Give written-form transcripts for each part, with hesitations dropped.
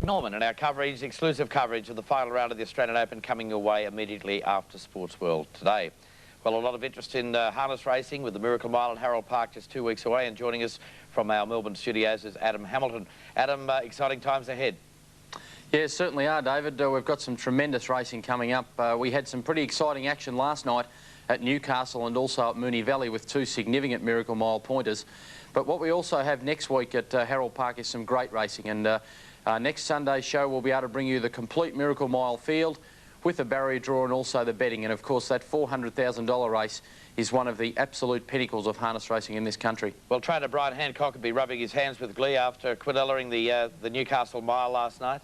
Norman, and our coverage, exclusive coverage of the final round of the Australian Open coming your way immediately after Sportsworld today. Well, a lot of interest in harness racing with the Miracle Mile at Harold Park just 2 weeks away, and joining us from our Melbourne studios is Adam Hamilton. Adam, exciting times ahead. Yeah, certainly are, David. We've got some tremendous racing coming up. We had some pretty exciting action last night at Newcastle and also at Moonee Valley with two significant Miracle Mile pointers. But what we also have next week at Harold Park is some great racing, and next Sunday's show we'll be able to bring you the complete Miracle Mile field with a barrier draw and also the betting. And of course that $400,000 race is one of the absolute pinnacles of harness racing in this country. Well, trainer Brian Hancock would be rubbing his hands with glee after quinelling the Newcastle Mile last night.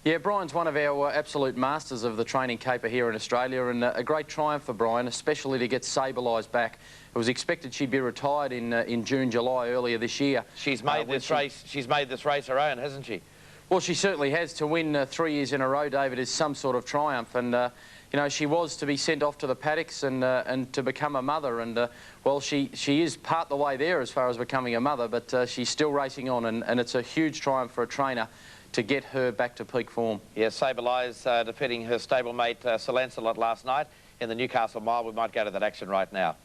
Yeah, Brian's one of our absolute masters of the training caper here in Australia, and a great triumph for Brian, especially to get Sableyes back. It was expected she'd be retired in June, July earlier this year. She's made this race. She's made this race her own, hasn't she? Well, she certainly has. To win 3 years in a row, David, is some sort of triumph. And you know, she was to be sent off to the paddocks and to become a mother. And well, she is part the way there as far as becoming a mother, but she's still racing on, and it's a huge triumph for a trainer to get her back to peak form. Yeah, Sableyes defeating her stablemate Sir Lancelot last night in the Newcastle Mile. We might go to that action right now.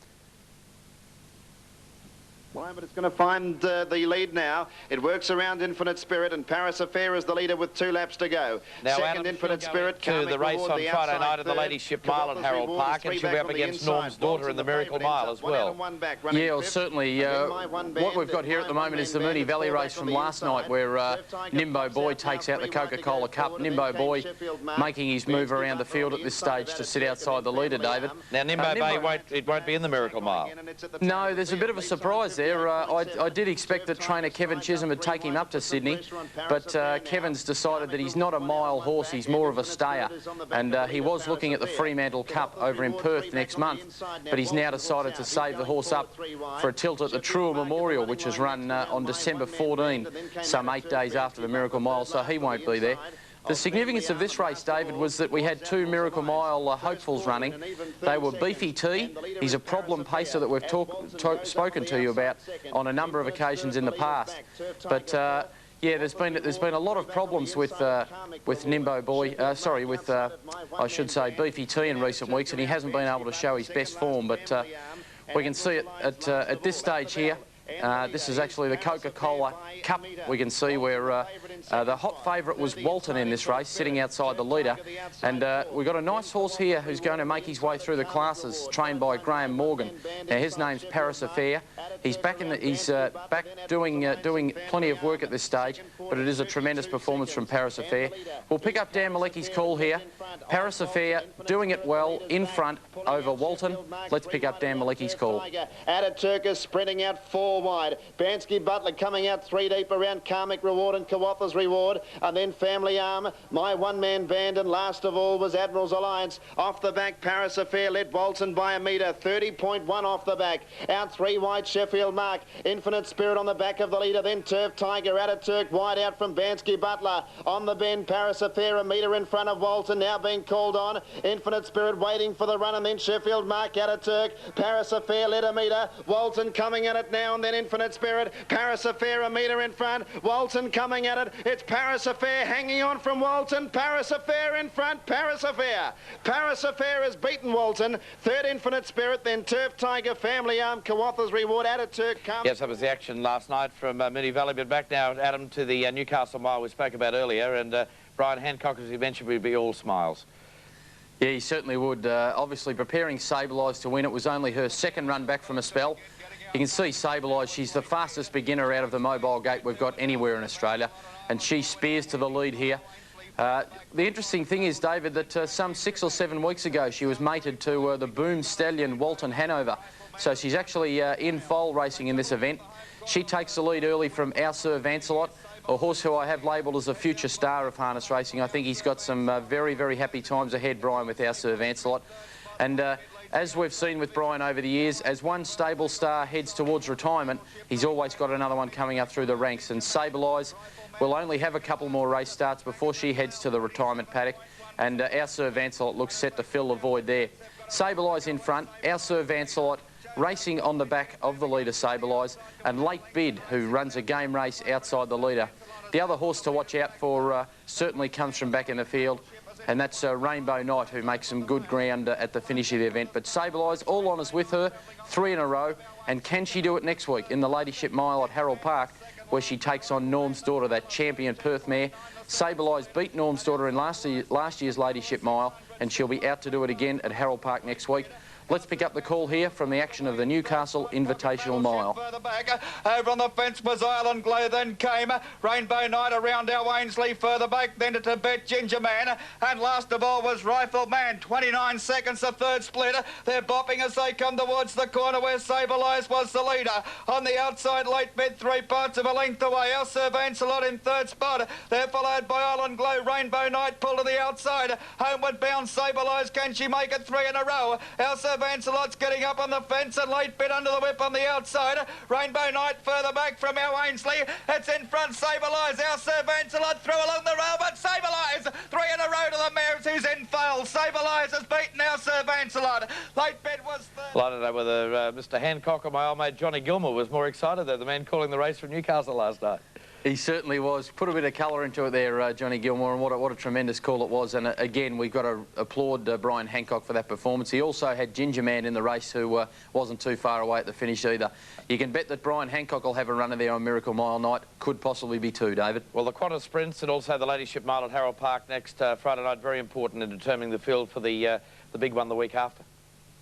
But it's going to find the lead now. It works around Infinite Spirit, and Paris Affair is the leader with 2 laps to go. Now, Second, Adam, Infinite Spirit to the race on Friday night at the Ladyship Mile at Harold Park, and she'll be up against Norm's daughter in the Miracle Mile as well. Yeah, well, certainly. What we've got here at the moment is the Moonee Valley race from last night, where Nimbo Boy takes out the Coca-Cola Cup. Nimbo Boy making his move around the field at this stage to sit outside the leader, David. Now, Nimbo Boy won't be in the Miracle Mile. No, there's a bit of a surprise there. I did expect that trainer Kevin Chisholm would take him up to Sydney, but Kevin's decided that he's not a mile horse, he's more of a stayer, and he was looking at the Fremantle Cup over in Perth next month, but he's now decided to save the horse up for a tilt at the Trua Memorial, which is run on December 14, some 8 days after the Miracle Mile, so he won't be there. The significance of this race, David, was that we had 2 Miracle Mile hopefuls running. They were Beefy T. He's a problem pacer that we've spoken to you about on a number of occasions in the past. But yeah, there's been a lot of problems with Nimbo Boy. I should say Beefy T in recent weeks, and he hasn't been able to show his best form. But we can see it at this stage here. This is actually the Coca-Cola Cup. We can see where the hot favourite was Walton in this race, sitting outside the leader. And we've got a nice horse here who's going to make his way through the classes, trained by Graham Morgan. Now, his name's Paris Affair. He's back back doing plenty of work at this stage, but it is a tremendous performance from Paris Affair. We'll pick up Dan Malecki's call here. Paris Affair doing it well in front over Walton. Let's pick up Dan Malecki's call. Ataturk is sprinting out 4 wide. Bansky Butler coming out 3 deep around Karmic Reward and Kawatha's Reward, and then Family Arm, My One-Man Band, and last of all was Admiral's Alliance. Off the back, Paris Affair led Walton by a metre, 30.1 off the back. Out 3 wide, Sheffield Mark. Infinite Spirit on the back of the leader, then Turf Tiger. Ataturk wide out from Bansky Butler. On the bend, Paris Affair a metre in front of Walton, now being called on. Infinite Spirit waiting for the run, and then Sheffield Mark. Ataturk, Paris Affair led a metre. Walton coming at it now, and then Infinite Spirit. Paris Affair a metre in front. Walton coming at it. It's Paris Affair hanging on from Walton. Paris Affair in front. Paris Affair. Paris Affair has beaten Walton. Third, Infinite Spirit, then Turf Tiger, Family Arm, Kawatha's Reward, Ataturk. Yes, that was the action last night from Moonee Valley. But back now, Adam, to the Newcastle Mile we spoke about earlier, and Brian Hancock, as he mentioned, would be all smiles. Yeah, he certainly would. Obviously preparing Sableyes to win. It was only her second run back from a spell. You can see Sableyes, she's the fastest beginner out of the mobile gate we've got anywhere in Australia, and she spears to the lead here. The interesting thing is, David, that some 6 or 7 weeks ago she was mated to the Boom Stallion Walton Hanover, so she's actually in foal racing in this event. She takes the lead early from Our Sir Vancelot, a horse who I have labelled as a future star of harness racing. I think he's got some very, very happy times ahead, Brian, with Our Sir Vancelot. And as we've seen with Brian over the years, as one stable star heads towards retirement, he's always got another one coming up through the ranks. And Sableyes will only have a couple more race starts before she heads to the retirement paddock. And Our Sir Vancelot looks set to fill the void there. Sableyes in front, Our Sir Vancelot racing on the back of the leader Sableyes, and Late Bid, who runs a game race outside the leader. The other horse to watch out for certainly comes from back in the field, and that's Rainbow Knight, who makes some good ground at the finish of the event. But Sable Eyes, all honours with her, 3 in a row. And can she do it next week in the Ladyship Mile at Harold Park, where she takes on Norm's Daughter, that champion Perth mare? Sable Eyes beat Norm's Daughter in last year's Ladyship Mile, and she'll be out to do it again at Harold Park next week. Let's pick up the call here from the action of the Newcastle Invitational Mile. Further back, over on the fence was Island Glow, then came Rainbow Knight around our Ainsley, further back then to Tibet Ginger Man, and last of all was Rifle Man. 29 seconds, the third split. They're bopping as they come towards the corner where Sable Eyes was the leader. On the outside, late mid, 3 parts of a length away. Our Sir Vancelot in third spot. They're followed by Island Glow. Rainbow Knight pulled to the outside. Homeward bound Sable Eyes. Can she make it 3 in a row? Our Sir Vancelot's getting up on the fence and late bit under the whip on the outside. Rainbow Knight further back from our Ainsley. It's in front, Sable Eyes. Our Sir Vancelot through along the rail, but Sable Eyes 3 in a row to the mares who's in foal. Sable Eyes has beaten our Sir Vancelot. Late bit was third. Well, I don't know whether Mr. Hancock or my old mate Johnny Gilmore was more excited than the man calling the race from Newcastle last night. He certainly was. Put a bit of colour into it there, Johnny Gilmore, and what a tremendous call it was. And again, we've got to applaud Brian Hancock for that performance. He also had Ginger Man in the race, who wasn't too far away at the finish either. You can bet that Brian Hancock will have a runner there on Miracle Mile night. Could possibly be 2, David. Well, the Qantas Sprints and also the Ladyship Mile at Harold Park next Friday night, very important in determining the field for the big one the week after.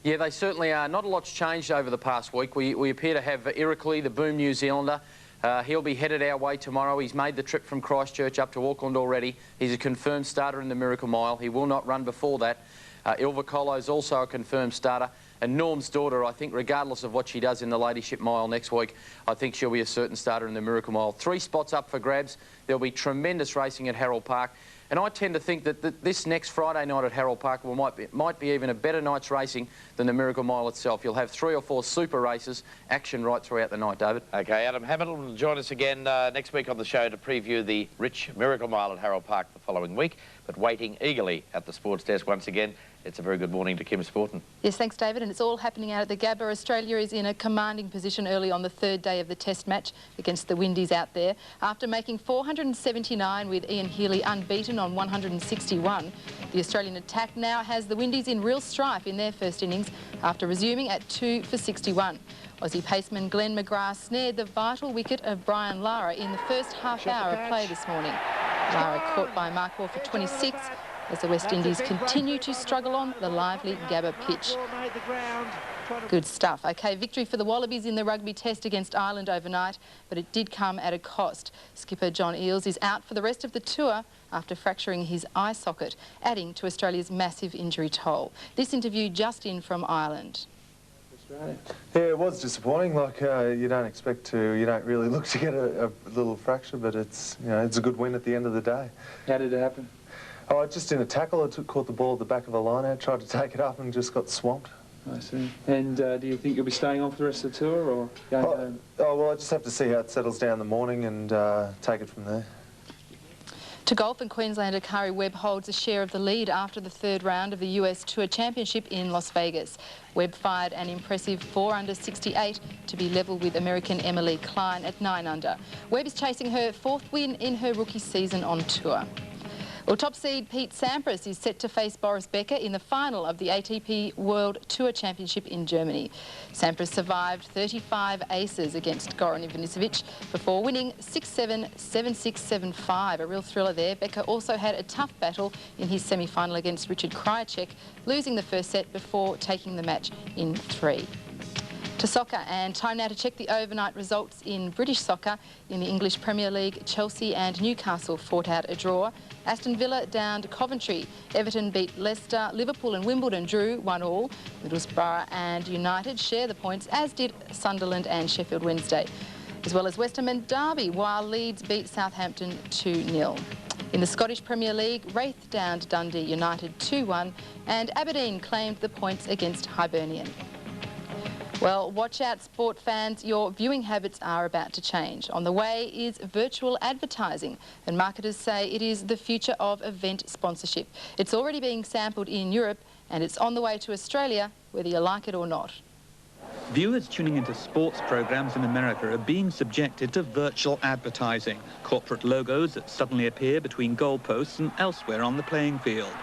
Yeah, they certainly are. Not a lot's changed over the past week. We appear to have Iroquois, the Boom New Zealander. He'll be headed our way tomorrow. He's made the trip from Christchurch up to Auckland already. He's a confirmed starter in the Miracle Mile. He will not run before that. Ilvacolo's also a confirmed starter. And Norm's Daughter, I think, regardless of what she does in the Ladyship Mile next week, I think she'll be a certain starter in the Miracle Mile. 3 spots up for grabs. There'll be tremendous racing at Harold Park. And I tend to think that this next Friday night at Harold Park might be even a better night's racing than the Miracle Mile itself. You'll have 3 or 4 super races, action right throughout the night, David. OK, Adam Hamilton will join us again next week on the show to preview the rich Miracle Mile at Harold Park the following week. But waiting eagerly at the sports desk once again, it's a very good morning to Kim Sporton. Yes, thanks, David. And it's all happening out at the Gabba. Australia is in a commanding position early on the 3rd day of the Test match against the Windies out there. After making 479 with Ian Healy unbeaten on 161, the Australian attack now has the Windies in real strife in their first innings after resuming at 2 for 61. Aussie paceman Glenn McGrath snared the vital wicket of Brian Lara in the first half hour of play this morning. Lara caught by Mark Wall for 26 as the West Indies continue to struggle on the lively Gabba pitch. Good stuff. OK, victory for the Wallabies in the rugby test against Ireland overnight, but it did come at a cost. Skipper John Eales is out for the rest of the tour after fracturing his eye socket, adding to Australia's massive injury toll. This interview just in from Ireland. Yeah, it was disappointing. Like you don't really look to get a little fracture, but it's it's a good win at the end of the day. How did it happen? Oh, just in a tackle, I caught the ball at the back of a line out, tried to take it up and just got swamped. I see. And do you think you'll be staying on for the rest of the tour or going home? Oh, well, I just have to see how it settles down in the morning and take it from there. To golf, and Queenslander Kari Webb holds a share of the lead after the 3rd round of the US Tour Championship in Las Vegas. Webb fired an impressive 4 under 68 to be level with American Emily Klein at 9 under. Webb is chasing her 4th win in her rookie season on tour. Well, top seed Pete Sampras is set to face Boris Becker in the final of the ATP World Tour Championship in Germany. Sampras survived 35 aces against Goran Ivanisevic before winning 6-7, 7-6, 7-5. A real thriller there. Becker also had a tough battle in his semi-final against Richard Krajicek, losing the first set before taking the match in 3. To soccer, and time now to check the overnight results in British soccer. In the English Premier League, Chelsea and Newcastle fought out a draw. Aston Villa downed Coventry. Everton beat Leicester. Liverpool and Wimbledon drew 1-1. Middlesbrough and United share the points, as did Sunderland and Sheffield Wednesday, as well as West Ham and Derby, while Leeds beat Southampton 2-0. In the Scottish Premier League, Wraith downed Dundee United 2-1, and Aberdeen claimed the points against Hibernian. Well, watch out, sport fans. Your viewing habits are about to change. On the way is virtual advertising, and marketers say it is the future of event sponsorship. It's already being sampled in Europe, and it's on the way to Australia, whether you like it or not. Viewers tuning into sports programs in America are being subjected to virtual advertising, corporate logos that suddenly appear between goalposts and elsewhere on the playing field.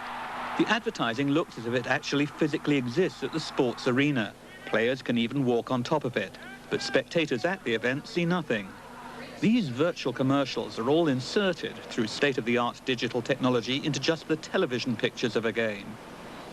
The advertising looks as if it actually physically exists at the sports arena. Players can even walk on top of it, but spectators at the event see nothing. These virtual commercials are all inserted through state-of-the-art digital technology into just the television pictures of a game.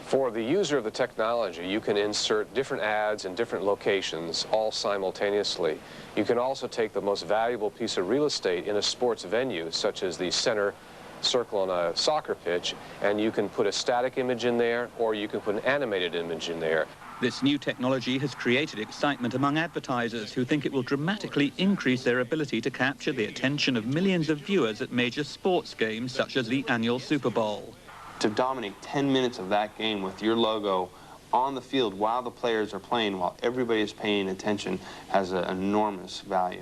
For the user of the technology, you can insert different ads in different locations, all simultaneously. You can also take the most valuable piece of real estate in a sports venue, such as the center circle on a soccer pitch, and you can put a static image in there, or you can put an animated image in there. This new technology has created excitement among advertisers who think it will dramatically increase their ability to capture the attention of millions of viewers at major sports games such as the annual Super Bowl. To dominate 10 minutes of that game with your logo on the field while the players are playing, while everybody is paying attention, has an enormous value.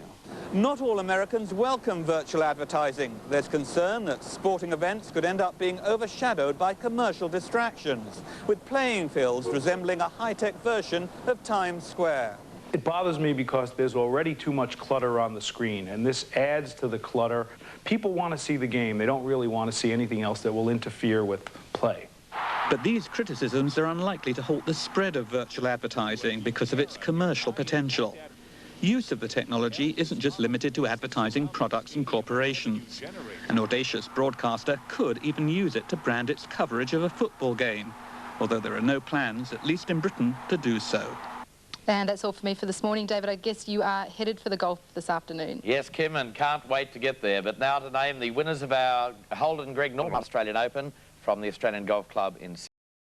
Not all Americans welcome virtual advertising. There's concern that sporting events could end up being overshadowed by commercial distractions, with playing fields resembling a high-tech version of Times Square. It bothers me because there's already too much clutter on the screen, and this adds to the clutter. People want to see the game. They don't really want to see anything else that will interfere with play. But these criticisms are unlikely to halt the spread of virtual advertising because of its commercial potential. Use of the technology isn't just limited to advertising products and corporations. An audacious broadcaster could even use it to brand its coverage of a football game, although there are no plans, at least in Britain, to do so. And that's all for me for this morning. David, I guess you are headed for the golf this afternoon. Yes, Kim, and can't wait to get there. But now to name the winners of our Holden Greg Norman Australian Open from the Australian Golf Club in